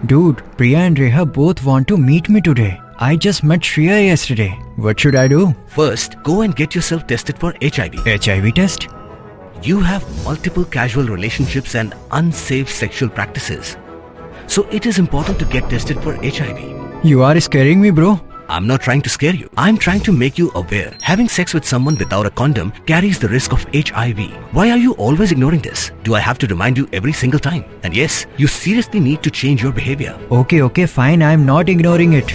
Dude, Priya and Reha both want to meet me today. I just met Shreya yesterday. What should I do? First, go and get yourself tested for HIV. HIV test? You have multiple casual relationships and unsafe sexual practices. So it is important to get tested for HIV. You are scaring me, bro. I'm not trying to scare you. I'm trying to make you aware. Having sex with someone without a condom carries the risk of HIV. Why are you always ignoring this? Do I have to remind you every single time? And yes, you seriously need to change your behavior. Okay, fine. I'm not ignoring it.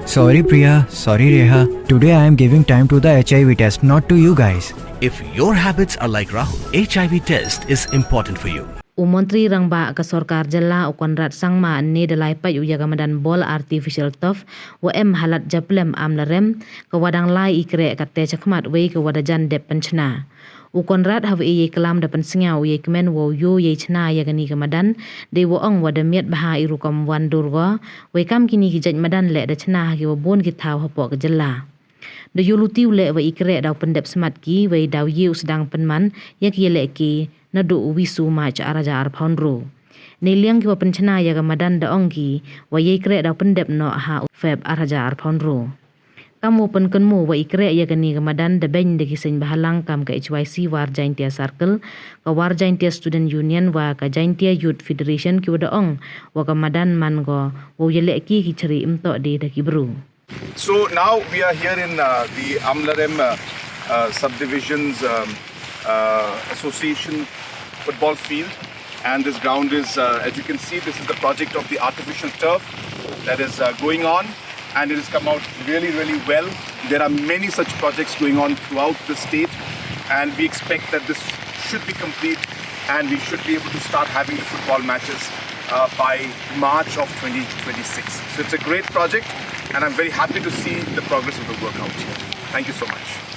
Sorry, Priya. Sorry, Reha. Today I am giving time to the HIV test, not to you guys. If your habits are like Rahul, HIV test is important for you. Umontri rangba ka sorkar jalla o Conrad sangma ne dalai pa yu yaga madan bol artificial tof wa em halat japlem Amlarem ka wadang lai ikre ka te chakmat we ka wadajan dep penchna. U Conrad have ye kelam dapan singa ye Kmen wo yo ye chna yaga ni ka madan de wo ong wadamiat baha iru kam wan durwa we kam kini ki jaj madan le da chna ki wo bon ki thaw hapo ka jalla. Do yulutiu le wa ikre daw pendep smat ki we daw yu sedang penman yak ye le ki na do wisu mach araja ar pondro ne liang ki wa penchana ya ga madan da ongki wa ye kre da pendep no ha feb araja ar pondro kamu pen kenmu wa ikre ya ga ni ga madan da ben de kisin bahalang kam ka HYC war jaintia circle ka war jaintia student union wa ka jaintia youth federation ki wa da ong wa ga madan man go wo ye le ki chari imto de da ki bru. So now we are here in the Amlarem subdivisions association football field, and this ground is, as you can see, this is the project of the artificial turf that is going on, and it has come out really well. There are many such projects going on throughout the state, and we expect that this should be complete and we should be able to start having the football matches by March of 2026. So it's a great project, and I'm very happy to see the progress of the work out here. Thank you so much.